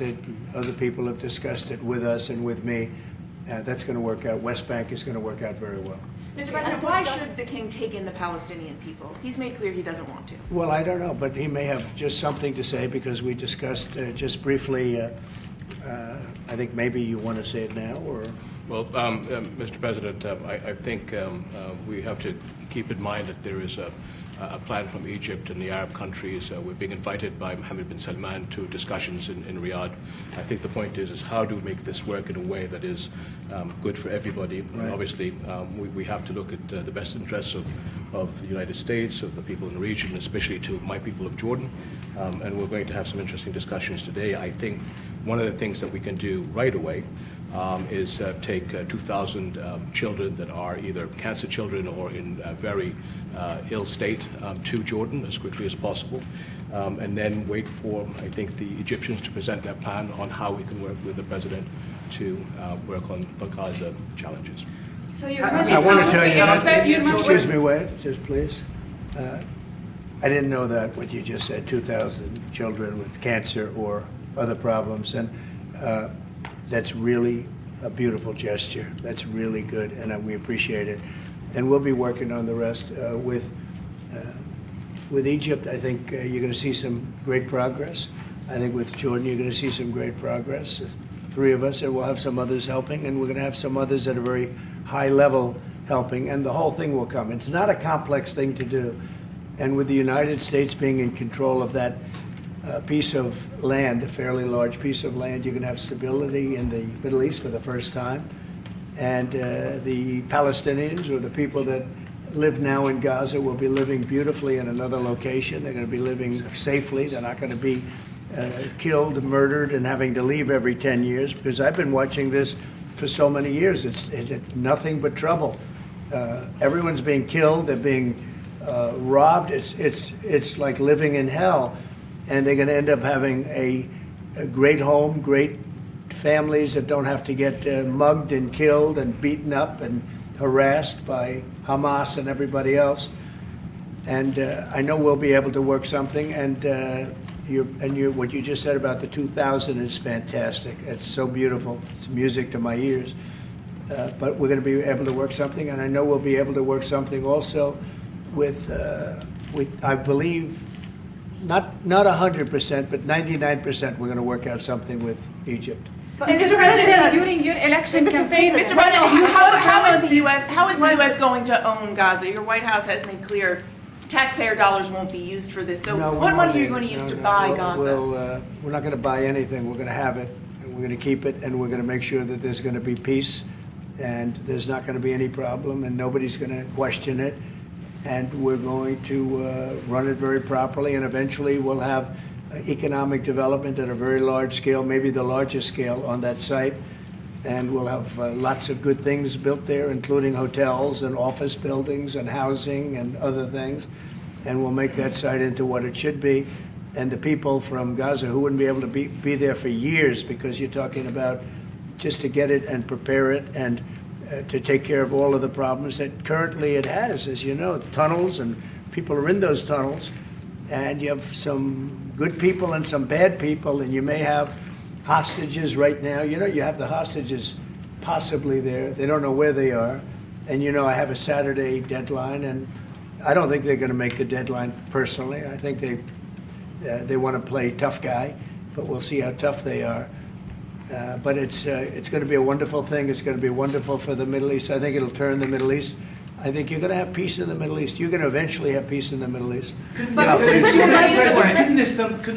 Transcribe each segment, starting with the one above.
it. Other people have discussed it with us and with me. That's going to work out. West Bank is going to work out very well. Mr. President, why should the king take in the Palestinian people? He's made clear he doesn't want to. Well, I don't know, but he may have just something to say because we discussed just briefly. I think maybe you want to say it now, or? Well, Mr. President, I think we have to keep in mind that there is a plan from Egypt and the Arab countries. We're being invited by Mohammed bin Salman to discussions in Riyadh. I think the point is how do we make this work in a way that is good for everybody? Right. And obviously, we have to look at the best interests of the United States, of the people in the region, especially to my people of Jordan. And we're going to have some interesting discussions today. I think one of the things that we can do right away is take 2,000 children that are either cancer children or in very ill state to Jordan as quickly as possible, and then wait for, I think, the Egyptians to present their plan on how we can work with the president to work on the Gaza challenges. So I want to tell you, excuse me, wait, just please. I didn't know that, what you just said, 2,000 children with cancer or other problems, and that's really a beautiful gesture. That's really good, and we appreciate it. And we'll be working on the rest with Egypt. I think you're going to see some great progress. I think with Jordan, you're going to see some great progress. 3 of us, and we'll have some others helping, and we're going to have some others at a very high level helping, and the whole thing will come. It's not a complex thing to do. And with the United States being in control of that piece of land, a fairly large piece of land, you're going to have stability in the Middle East for the first time. And the Palestinians, or the people that live now in Gaza, will be living beautifully in another location. They're going to be living safely. They're not going to be killed, murdered, and having to leave every 10 years, because I've been watching this for so many years. It's nothing but trouble. Everyone's being killed. They're being robbed. It's like living in hell. And they're going to end up having a great home, great families that don't have to get mugged and killed and beaten up and harassed by Hamas and everybody else. And I know we'll be able to work something. And what you just said about the 2,000 is fantastic. It's so beautiful. It's music to my ears. But we're going to be able to work something, and I know we'll be able to work something also with I believe, not 100%, but 99%. We're going to work out something with Egypt. Mr. President, during your election campaign, Mr. President, how is the U.S. going to own Gaza? Your White House has made clear taxpayer dollars won't be used for this. So what money are you going to use to buy Gaza? We're not going to buy anything. We're going to have it, and we're going to keep it, and we're going to make sure that there's going to be peace, and there's not going to be any problem, and nobody's going to question it. And we're going to run it very properly, and eventually we'll have economic development at a very large scale, maybe the largest scale on that site. And we'll have lots of good things built there, including hotels and office buildings and housing and other things. And we'll make that site into what it should be. And the people from Gaza who wouldn't be able to be there for years, because you're talking about just to get it and prepare it and to take care of all of the problems that currently it has, as you know, tunnels, and people are in those tunnels, and you have some good people and some bad people, and you may have hostages right now. You know, you have the hostages possibly there. They don't know where they are. And, you know, I have a Saturday deadline, and I don't think they're going to make the deadline personally. I think they want to play tough guy, but we'll see how tough they are. But it's going to be a wonderful thing. It's going to be wonderful for the Middle East. I think it'll turn the Middle East. I think you're going to have peace in the Middle East. You're going to eventually have peace in the Middle East. Couldn't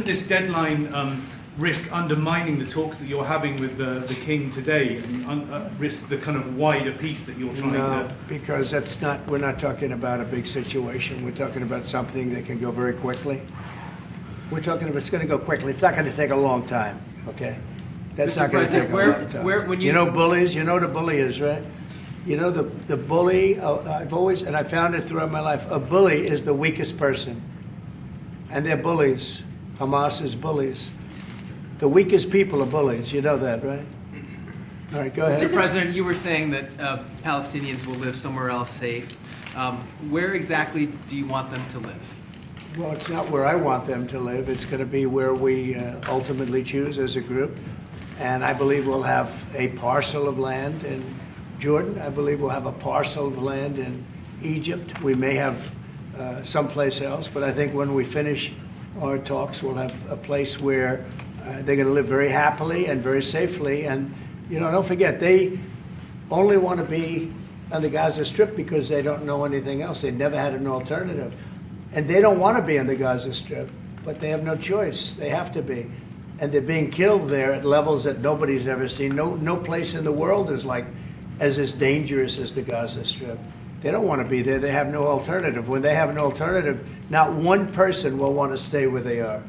this deadline risk undermining the talks that you're having with the King today, and risk the kind of wider peace that you're trying to? No, because we're not talking about a big situation. We're talking about something that can go very quickly. We're talking about it's going to go quickly. It's not going to take a long time, okay? That's not going to take a long time. You know bullies? You know what a bully is, right? You know the bully, and I found it throughout my life, a bully is the weakest person. And they're bullies. Hamas is bullies. The weakest people are bullies. You know that, right? All right, go ahead. Mr. President, you were saying that Palestinians will live somewhere else safe. Where exactly do you want them to live? Well, it's not where I want them to live. It's going to be where we ultimately choose as a group. And I believe we'll have a parcel of land in Jordan. I believe we'll have a parcel of land in Egypt. We may have someplace else, but I think when we finish our talks, we'll have a place where they're going to live very happily and very safely. And, you know, don't forget, they only want to be on the Gaza Strip because they don't know anything else. They never had an alternative. And they don't want to be on the Gaza Strip, but they have no choice. They have to be. And they're being killed there at levels that nobody's ever seen. No place in the world is like as dangerous as the Gaza Strip. They don't want to be there. They have no alternative. When they have an alternative, not one person will want to stay where they are.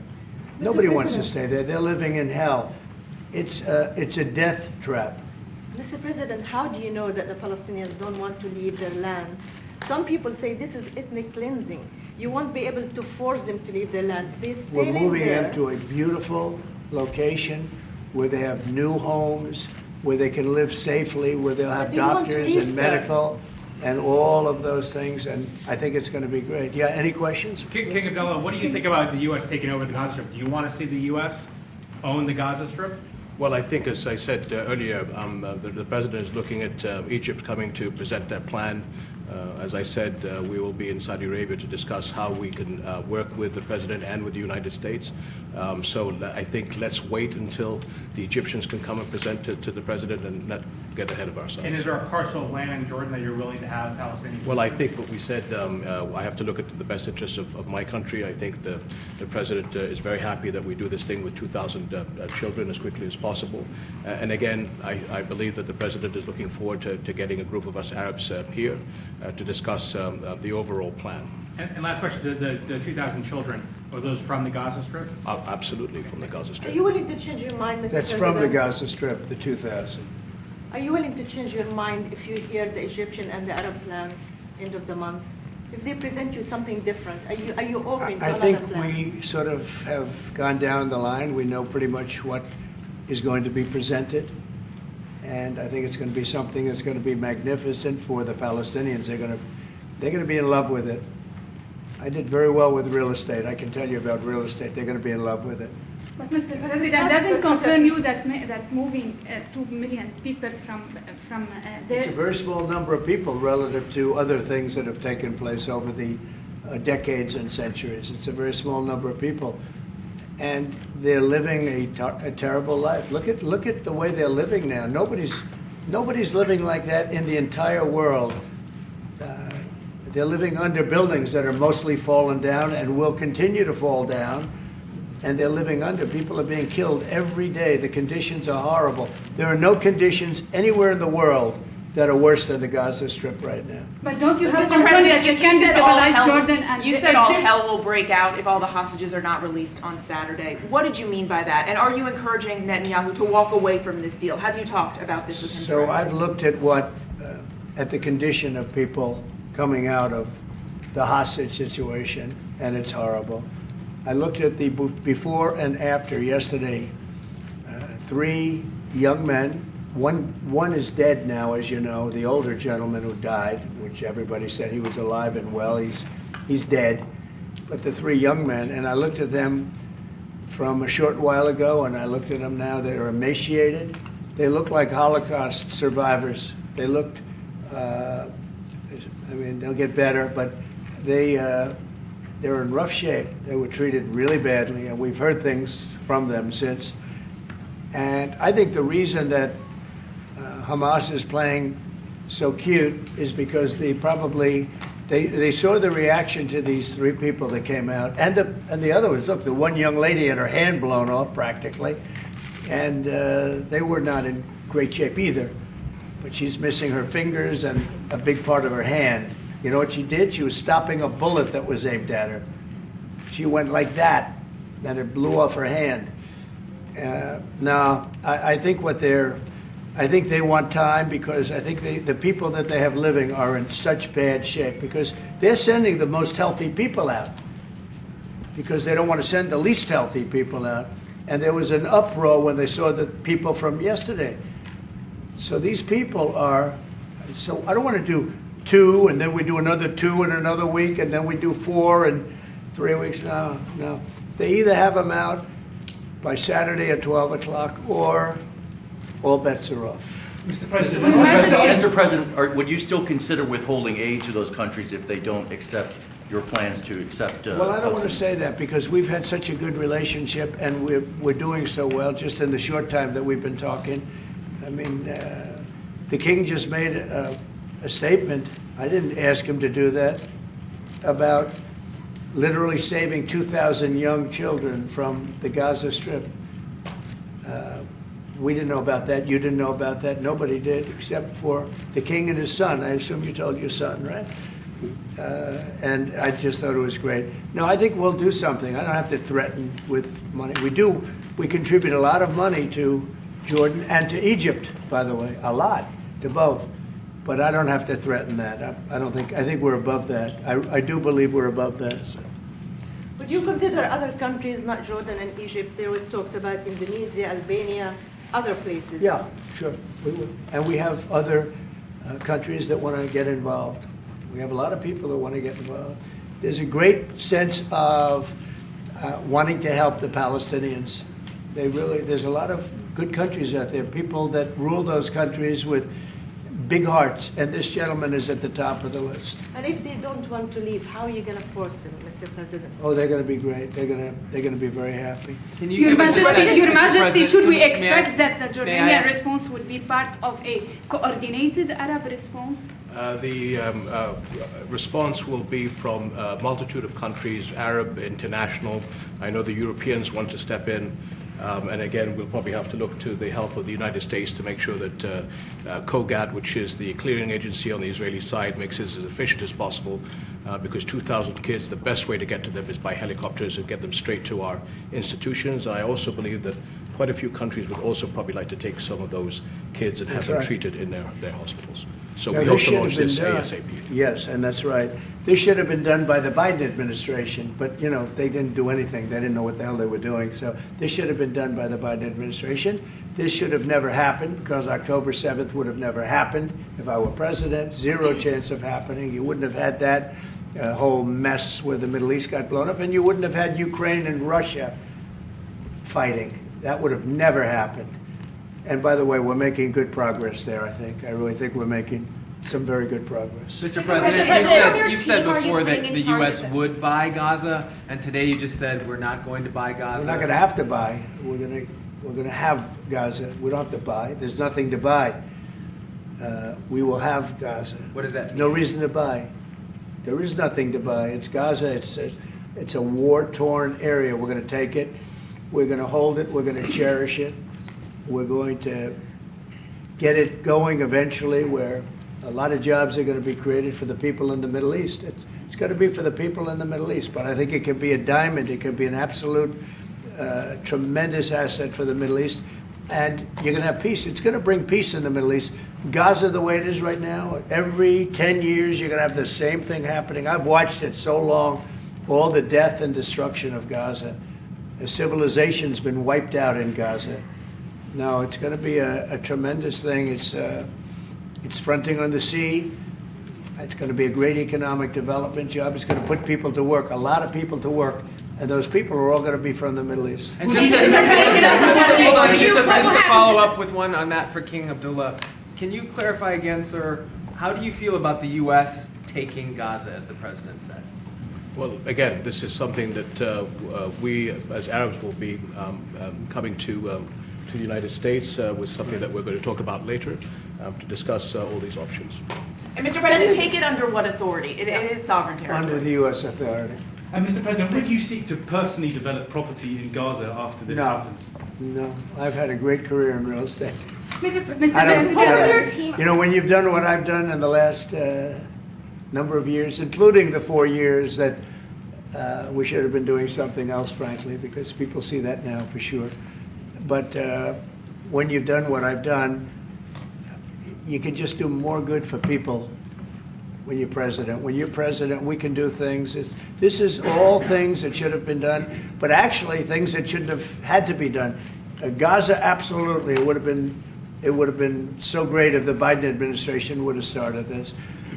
Nobody wants to stay there. They're living in hell. It's a death trap. Mr. President, how do you know that the Palestinians don't want to leave their land? Some people say this is ethnic cleansing. You won't be able to force them to leave their land. They stay We're moving there. them to a beautiful location where they have new homes, where they can live safely, where they'll have But they want to doctors leave, and sir. medical and all of those things. And I think it's going to be great. Yeah, any questions? King Abdullah, what do you think about the U.S. taking over the Gaza Strip? Do you want to see the U.S. own the Gaza Strip? Well, I think, as I said earlier, the president is looking at Egypt coming to present their plan. As I said, we will be in Saudi Arabia to discuss how we can work with the president and with the United States. So I think let's wait until the Egyptians can come and present it to the president and not get ahead of ourselves. And is there a parcel of land in Jordan that you're willing to have Palestinians? Well, I think what we said, I have to look at the best interests of my country. I think the president is very happy that we do this thing with 2,000 children as quickly as possible. And again, I believe that the president is looking forward to getting a group of us Arabs here to discuss the overall plan. And last question, the 2,000 children, are those from the Gaza Strip? Absolutely, from the Gaza Are Strip. you willing to change your mind, Mr. That's President? from the Gaza Strip, the 2,000. Are you willing to change your mind if you hear the Egyptian and the Arab plan end of the month? If they present you something different, are you open to I another think plan? we sort of have gone down the line. We know pretty much what is going to be presented. And I think it's going to be something that's going to be magnificent for the Palestinians. They're going to be in love with it. I did very well with real estate. I can tell you about real estate. They're going to be in love with it. But Mr. President, doesn't concern you that moving 2 million people from It's a there? very small number of people relative to other things that have taken place over the decades and centuries. It's a very small number of people. And they're living a terrible life. Look at the way they're living now. Nobody's living like that in the entire world. They're living under buildings that are mostly fallen down and will continue to fall down. And they're living under. People are being killed every day. The conditions are horrible. There are no conditions anywhere in the world that are worse than the Gaza Strip right now. But don't you have Mr. concern President, that you can said all destabilize hell- Jordan and You said all Egypt? hell will break out if all the hostages are not released on Saturday. What did you mean by that? And are you encouraging Netanyahu to walk away from this deal? Have you talked about this with him? So I've looked at at the condition of people coming out of the hostage situation, and it's horrible. I looked at the before and after yesterday. 3 young men. One is dead now, as you know, the older gentleman who died, which everybody said he was alive and well. He's dead. But the 3 young men, and I looked at them from a short while ago, and I looked at them now. They're emaciated. They look like Holocaust survivors. They looked, they'll get better, but they're in rough shape. They were treated really badly, and we've heard things from them since. And I think the reason that Hamas is playing so cute is because they saw the reaction to these 3 people that came out, and the other ones. Look, the one young lady had her hand blown off practically, and they were not in great shape either. But she's missing her fingers and a big part of her hand. You know what she did? She was stopping a bullet that was aimed at her. She went like that, and it blew off her hand. Now, I think I think they want time because I think the people that they have living are in such bad shape because they're sending the most healthy people out because they don't want to send the least healthy people out. And there was an uproar when they saw the people from yesterday. So these people I don't want to do 2 and then we do another 2 in another week and then we do 4 and 3 weeks? No, no. They either have them out by Saturday at 12 o'clock or all bets are off. Mr. President, Mr. President, would you still consider withholding aid to those countries if they don't accept your plans to accept? Well, I don't want to Palestinians? say that because we've had such a good relationship and we're doing so well just in the short time that we've been talking. I mean, the king just made a statement. I didn't ask him to do that, about literally saving 2,000 young children from the Gaza Strip. We didn't know about that. You didn't know about that. Nobody did except for the king and his son. I assume you told your son, right? And I just thought it was great. No, I think we'll do something. I don't have to threaten with money. We contribute a lot of money to Jordan and to Egypt, by the way, a lot, to both. But I don't have to threaten that. I think we're above that. I do believe we're above that. So. Would you consider other countries, not Jordan and Egypt? There was talks about Indonesia, Albania, other places. Yeah, sure, we would. And we have other countries that want to get involved. We have a lot of people that want to get involved. There's a great sense of wanting to help the Palestinians. There's a lot of good countries out there, people that rule those countries with big hearts, and this gentleman is at the top of the list. And if they don't want to leave, how are you going to force them, Mr. President? Oh, they're going to be great. They're going to be very happy. Can you Your give us a Majesty, sense, Your Mr. Majesty, President, should we may I- expect that the may I- Jordanian response would be part of a coordinated Arab response? The response will be from a multitude of countries, Arab, international. I know the Europeans want to step in. And again, we'll probably have to look to the help of the United States to make sure that COGAT, which is the clearing agency on the Israeli side, makes this as efficient as possible, because 2,000 kids, the best way to get to them is by helicopters and get them straight to our institutions. And I also believe that quite a few countries would also probably like to take some of those kids and have That's them right. treated in their hospitals. So Now, we this hope to should have launch been this done- ASAP. Yes, and that's right. This should have been done by the Biden administration, but, you know, they didn't do anything. They didn't know what the hell they were doing. So this should have been done by the Biden administration. This should have never happened because October 7th would have never happened if I were president. Zero chance of happening. You wouldn't have had that whole mess where the Middle East got blown up, and you wouldn't have had Ukraine and Russia fighting. That would have never happened. And by the way, we're making good progress there, I think. I really think we're making some very good progress. Mr. President, President, you've said team are you before that putting in the charge U.S. of it? would buy Gaza, and today you just said we're not going to buy Gaza. We're not going to have to buy. We're going to have Gaza. We don't have to buy. There's nothing to buy. We will have Gaza. What does that mean? No reason to buy. There is nothing to buy. It's Gaza. It's a war-torn area. We're going to take it. We're going to hold it. We're going to cherish it. We're going to get it going eventually where a lot of jobs are going to be created for the people in the Middle East. It's going to be for the people in the Middle East, but I think it can be a diamond. It can be an absolute tremendous asset for the Middle East. And you're going to have peace. It's going to bring peace in the Middle East. Gaza, the way it is right now, every 10 years you're going to have the same thing happening. I've watched it so long, all the death and destruction of Gaza. The civilization's been wiped out in Gaza. No, it's going to be a tremendous thing. It's fronting on the sea. It's going to be a great economic development job. It's going to put people to work, a lot of people to work. And those people are all going to be from the Middle East. And just to follow up with one on that for King Abdullah, can you clarify again, sir, how do you feel about the U.S. taking Gaza, as the president said? Well, again, this is something that we, as Arabs, will be coming to the United States with something that we're going to talk about later to discuss all these options. And Mr. President, take it under what authority? It is sovereign territory. Under the U.S. authority. And Mr. President, would you seek to personally develop property in Gaza after this happens? No. I've had a great career in real estate. Mr. I don't- President, your team- You know, when you've done what I've done in the last number of years, including the 4 years that we should have been doing something else, frankly, because people see that now for sure. But when you've done what I've done, you can just do more good for people when you're president. When you're president, we can do things. This is all things that should have been done, but actually things that shouldn't have had to be done. Gaza, absolutely, it would have been so great if the Biden administration would have started this.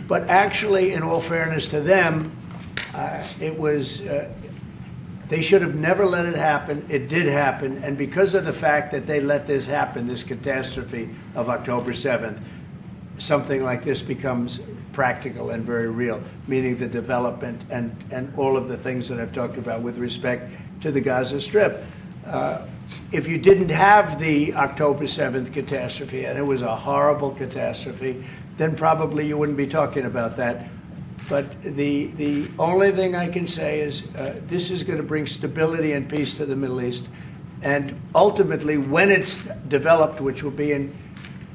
But actually, in all fairness to them, it was They should have never let it happen. It did happen. And because of the fact that they let this happen, this catastrophe of October 7th, something like this becomes practical and very real, meaning the development and all of the things that I've talked about with respect to the Gaza Strip. If you didn't have the October 7th catastrophe, and it was a horrible catastrophe, then probably you wouldn't be talking about that. But the only thing I can say is this is going to bring stability and peace to the Middle East. And ultimately, when it's developed, which will be in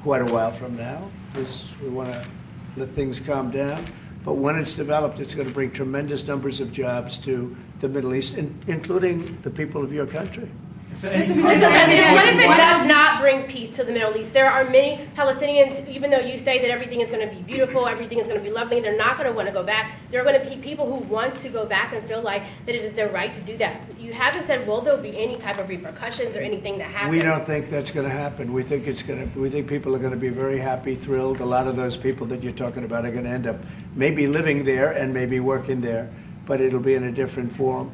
quite a while from now, because we want to let things calm down. But when it's developed, it's going to bring tremendous numbers of jobs to the Middle East, including the people of your country. So Mr. President, what if it does not bring peace to the Middle East? There are many Palestinians, even though you say that everything is going to be beautiful, everything is going to be lovely, they're not going to want to go back. There are going to be people who want to go back and feel like that it is their right to do that. You haven't said, will there be any type of repercussions or anything that happens? We don't think that's going to happen. We think we think people are going to be very happy, thrilled. A lot of those people that you're talking about are going to end up maybe living there and maybe working there, but it'll be in a different form.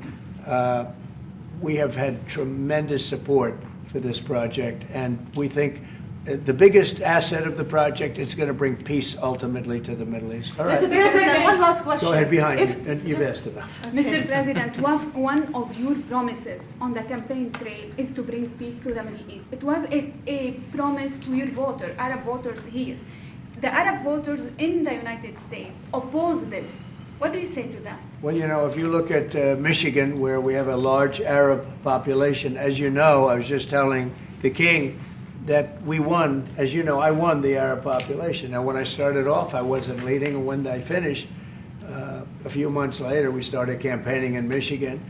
We have had tremendous support for this project, and we think the biggest asset of the project is going to bring peace ultimately to the Middle East. All right. Mr. President, one last question. Go ahead, behind If- you. And you've asked enough. Mr. President, one of your promises on the campaign trail is to bring peace to the Middle East. It was a promise to your Arab voters here. The Arab voters in the United States oppose this. What do you say to that? Well, you know, if you look at Michigan, where we have a large Arab population, as you know, I was just telling the King that we won. As you know, I won the Arab population. Now, when I started off, I wasn't leading, and when I finished, a few months later, we started campaigning in Michigan.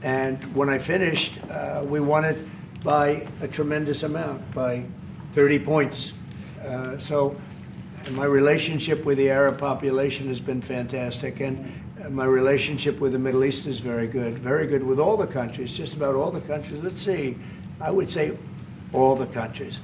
And when I finished, we won it by a tremendous amount, by 30 points. So my relationship with the Arab population has been fantastic, and my relationship with the Middle East is very good with all the countries, just about all the countries. Let's see, I would say all the countries.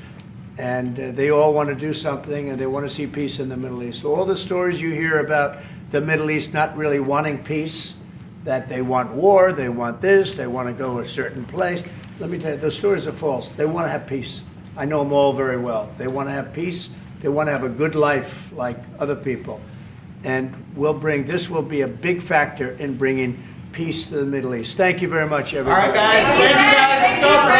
And they all want to do something, and they want to see peace in the Middle East. All the stories you hear about the Middle East not really wanting peace, that they want war, they want this, they want to go a certain place. Let me tell you, those stories are false. They want to have peace. I know them all very well. They want to have peace. They want to have a good life like other people. And this will be a big factor in bringing peace to the Middle East. Thank you very much, everybody. All right, guys. Thank you, guys. Let's go.